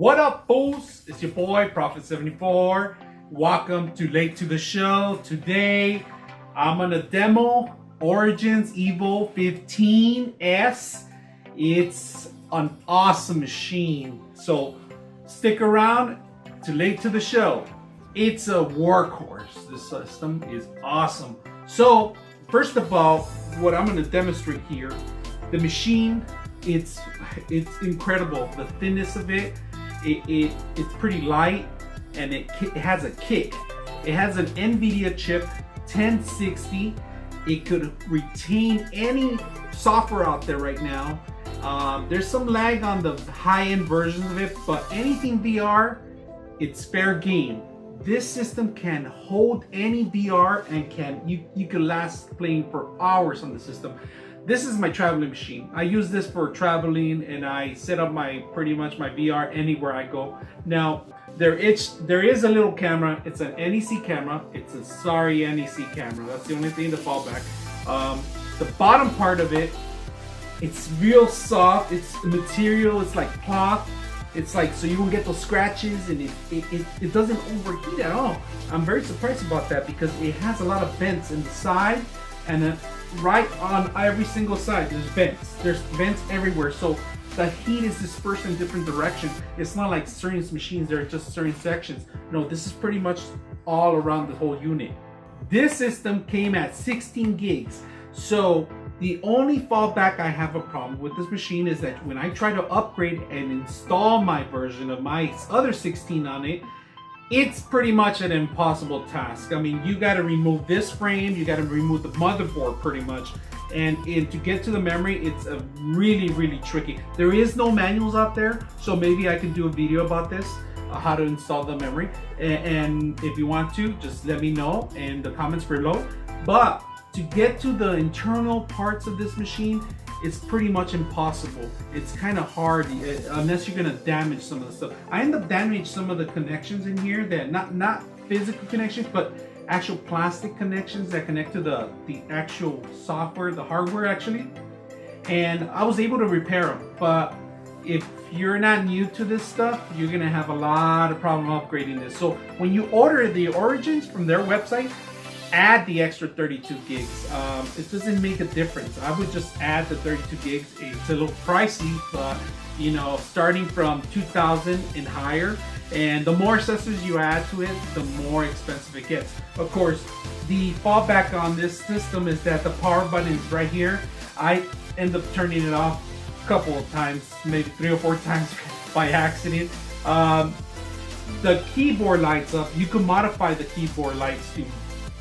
What up, fools? It's your boy, Prophet74. Welcome to Late to the Show. Today, I'm gonna demo Origin's Evo15-S. It's an awesome machine. So stick around to Late to the Show. It's a workhorse. This system is awesome. So first of all, what I'm gonna demonstrate here, the machine, it's incredible. The thinness of it. It's pretty light, and it has a kick. It has an Nvidia chip 1060. It could retain any software out there right now. There's some lag on the high-end versions of it, but anything VR, it's fair game. This system can hold any VR and you can last playing for hours on the system. This is my traveling machine. I use this for traveling, and I set up pretty much my VR anywhere I go. Now, there is a little camera. It's an NEC camera. It's a sorry NEC camera. That's the only thing to fall back. The bottom part of it, it's real soft. It's material. It's like cloth. It's like, so you won't get those scratches, and it doesn't overheat at all. I'm very surprised about that because it has a lot of vents in the side, and then right on every single side there's vents. There's vents everywhere, so the heat is dispersed in different directions. It's not like certain machines, there are just certain sections. No, this is pretty much all around the whole unit. This system came at 16 gigs. So the only fallback I have a problem with this machine is that when I try to upgrade and install my version of my other 16 on it, it's pretty much an impossible task. I mean, you got to remove this frame, you got to remove the motherboard pretty much, and to get to the memory, it's a really tricky. There is no manuals out there, so maybe I can do a video about this, how to install the memory, and if you want to, just let me know in the comments below. But to get to the internal parts of this machine, it's pretty much impossible. It's kind of hard unless you're gonna damage some of the stuff. I end up damaging some of the connections in here that not physical connections, but actual plastic connections that connect to the actual software, the hardware actually. And I was able to repair them. But if you're not new to this stuff, you're gonna have a lot of problem upgrading this. So when you order the Origins from their website, add the extra 32 gigs. It doesn't make a difference. I would just add the 32 gigs. It's a little pricey, but you know, starting from 2,000 and higher, and the more accessories you add to it, the more expensive it gets. Of course, the fallback on this system is that the power button is right here. I end up turning it off a couple of times, maybe 3 or 4 times by accident. The keyboard lights up. You can modify the keyboard lights to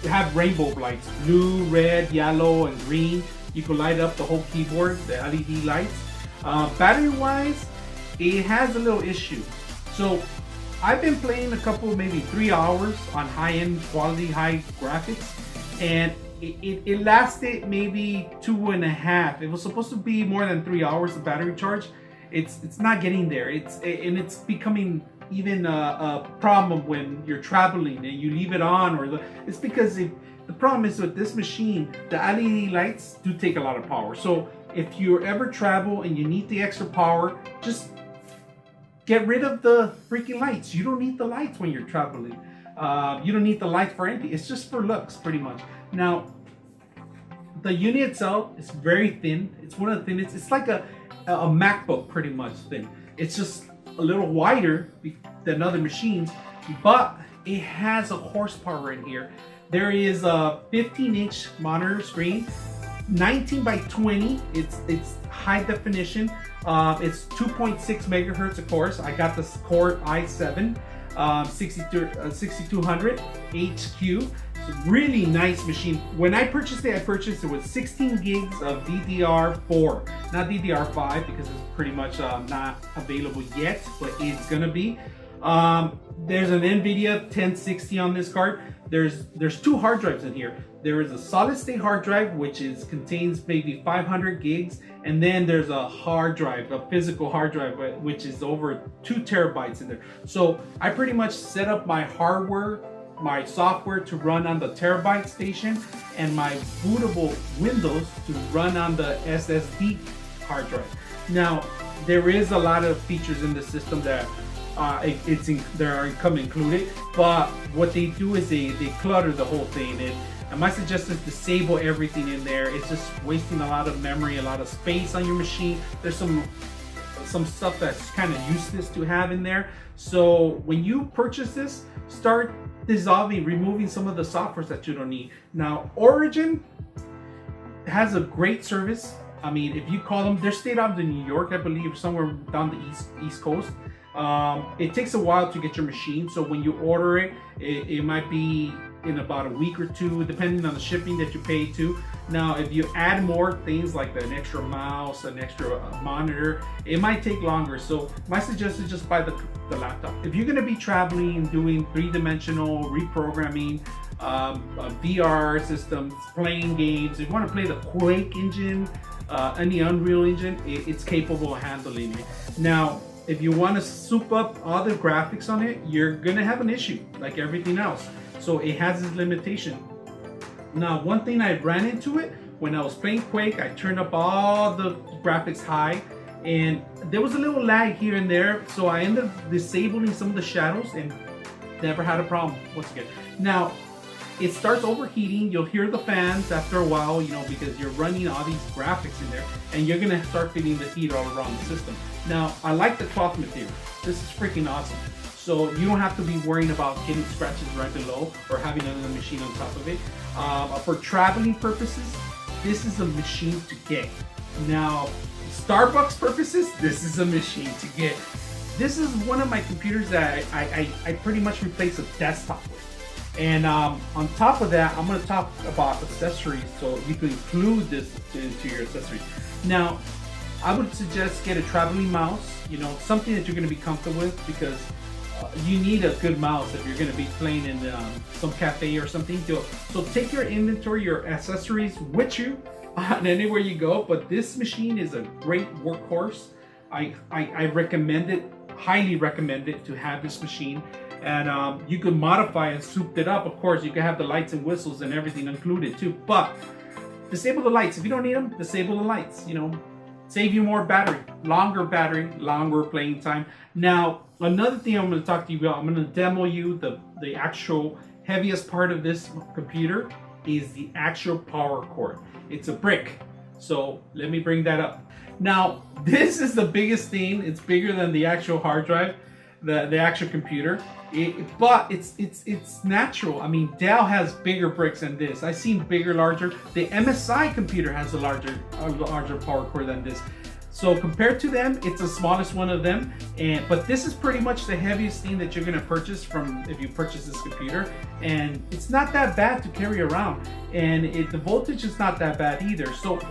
have rainbow lights, blue, red, yellow, and green. You can light up the whole keyboard, the LED lights. Battery wise, it has a little issue. So I've been playing a couple, maybe 3 hours on high-end quality, high graphics, and it lasted maybe 2.5. It was supposed to be more than 3 hours of battery charge. It's not getting there. It's becoming even a problem when you're traveling and you leave it on, it's because the problem is with this machine, the LED lights do take a lot of power. So if you ever travel and you need the extra power, just get rid of the freaking lights. You don't need the lights when you're traveling. You don't need the light for anything. It's just for looks pretty much. Now, the unit itself is very thin. It's one of the thinnest. It's like a MacBook pretty much thin. It's just a little wider than other machines, but it has a horsepower in here. There is a 15-inch monitor screen, 19 by 20. It's high definition. It's 2.6 megahertz, of course. I got this Core i7 6200 HQ. It's a really nice machine. When I purchased it with 16 gigs of DDR4, not DDR5 because it's pretty much not available yet, but it's gonna be. There's an Nvidia 1060 on this card. There's 2 hard drives in here. There is a solid state hard drive which contains maybe 500 gigs, and then there's a hard drive, a physical hard drive, which is over 2 terabytes in there. So I pretty much set up my hardware, my software to run on the terabyte station, and my bootable Windows to run on the SSD hard drive. Now, there is a lot of features in the system that They're come included, but what they do is they clutter the whole thing. And my suggestion is disable everything in there. It's just wasting a lot of memory, a lot of space on your machine. There's some stuff that's kind of useless to have in there. So when you purchase this, start removing some of the softwares that you don't need. Now, Origin has a great service. I mean, if you call them, they're stayed out in New York, I believe, somewhere down the East Coast. It takes a while to get your machine, so when you order it, it might be in about a week or two, depending on the shipping that you pay to. Now, if you add more things like an extra mouse, an extra monitor, it might take longer. So my suggestion is just buy the laptop. If you're gonna be traveling, doing three-dimensional reprogramming, VR systems, playing games, if you wanna play the Quake engine, any Unreal engine, it's capable of handling it. Now, if you want to soup up all the graphics on it, you're gonna have an issue like everything else. So it has its limitation. Now, one thing I ran into it when I was playing Quake, I turned up all the graphics high, and there was a little lag here and there. So I ended up disabling some of the shadows and never had a problem once again. Now, it starts overheating. You'll hear the fans after a while, you know, because you're running all these graphics in there, and you're gonna start feeling the heat all around the system. Now, I like the cloth material. This is freaking awesome. So you don't have to be worrying about getting scratches right below or having another machine on top of it. For traveling purposes, this is a machine to get. Now, Starbucks purposes, this is a machine to get. This is one of my computers that I pretty much replace a desktop with. And on top of that, I'm going to talk about accessories, so you can include this into your accessories. Now, I would suggest get a traveling mouse, you know, something that you're going to be comfortable with, because you need a good mouse if you're going to be playing in some cafe or something. So take your inventory, your accessories with you on anywhere you go. But this machine is a great workhorse. I recommend it, highly recommend it, to have this machine. And you can modify and soup it up. Of course, you can have the lights and whistles and everything included too. But disable the lights. If you don't need them, disable the lights. You know, save you more battery, longer playing time. Now, another thing I'm going to talk to you about, I'm going to demo you the actual heaviest part of this computer is the actual power cord. It's a brick. So let me bring that up. Now, this is the biggest thing. It's bigger than the actual hard drive, the actual computer. But it's natural. I mean, Dell has bigger bricks than this. I've seen bigger, larger. The MSI computer has a larger power cord than this. So compared to them, it's the smallest one of them. But this is pretty much the heaviest thing that you're gonna purchase if you purchase this computer. And it's not that bad to carry around. And the voltage is not that bad either. So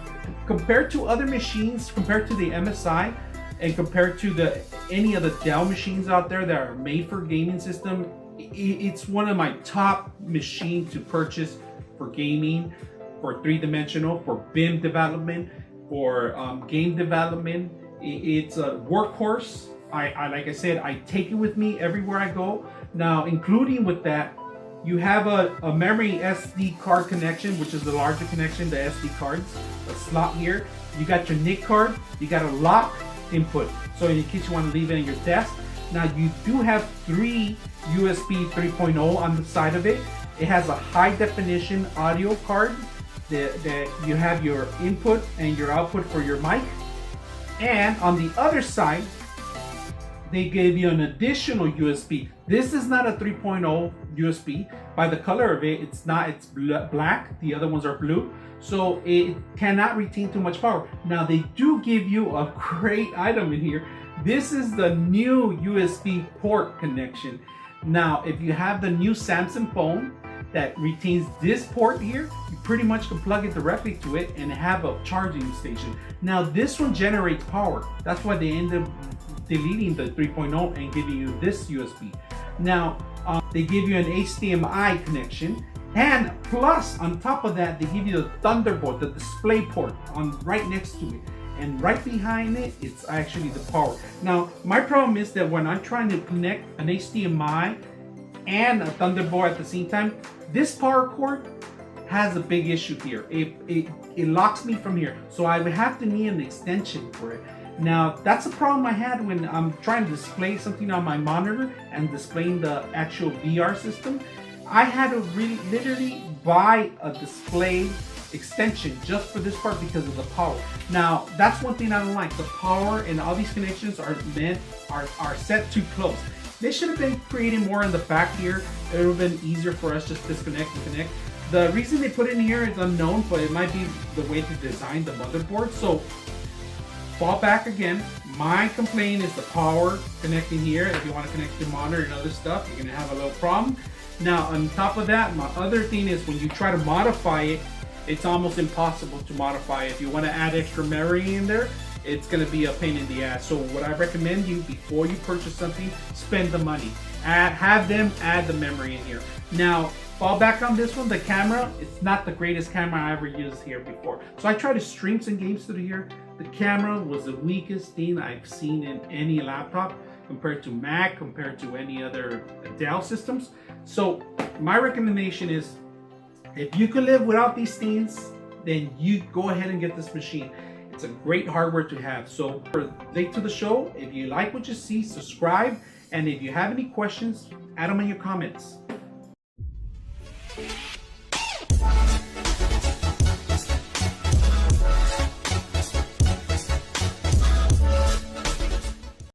compared to other machines, compared to the MSI, and compared to any of the Dell machines out there that are made for gaming system, it's one of my top machines to purchase for gaming, for three-dimensional, for BIM development, for game development. It's a workhorse. Like I said, I take it with me everywhere I go. Now, including with that, you have a memory SD card connection, which is the larger connection, the SD cards, a slot here. You got your NIC card, you got a lock input, so in case you want to leave it on your desk. Now, you do have 3 USB 3.0 on the side of it. It has a high definition audio card that you have your input and your output for your mic. And on the other side, they gave you an additional USB. This is not a 3.0 USB. By the color of it, it's black. The other ones are blue. So it cannot retain too much power. Now, they do give you a great item in here. This is the new USB port connection. Now, if you have the new Samsung phone that retains this port here, you pretty much can plug it directly to it and have a charging station. Now, this one generates power. That's why they end up deleting the 3.0 and giving you this USB. Now, they give you an HDMI connection, and plus on top of that, they give you the Thunderbolt, the display port on right next to it. And right behind it, it's actually the power. Now, my problem is that when I'm trying to connect an HDMI and a Thunderbolt at the same time, this power cord has a big issue here. It locks me from here. So I would have to need an extension for it. Now that's a problem I had when I'm trying to display something on my monitor and displaying the actual VR system. I had to really literally buy a display extension just for this part because of the power. Now that's one thing I don't like. The power and all these connections are set too close. They should have been creating more in the back here. It would have been easier for us just disconnect and connect. The reason they put it in here is unknown, but it might be the way to design the motherboard. So fall back again. My complaint is the power connecting here. If you want to connect your monitor and other stuff, you're gonna have a little problem. Now on top of that, my other thing is when you try to modify it, it's almost impossible to modify it. If you want to add extra memory in there, it's going to be a pain in the ass. So what I recommend you, before you purchase something, spend the money. Have them add the memory in here. Now, fall back on this one, the camera, it's not the greatest camera I ever used here before. So I tried to stream some games through here. The camera was the weakest thing I've seen in any laptop compared to Mac, compared to any other Dell systems. So my recommendation is, if you can live without these things, then you go ahead and get this machine. It's a great hardware to have. So for late to the show, if you like what you see, subscribe. And if you have any questions, add them in your comments.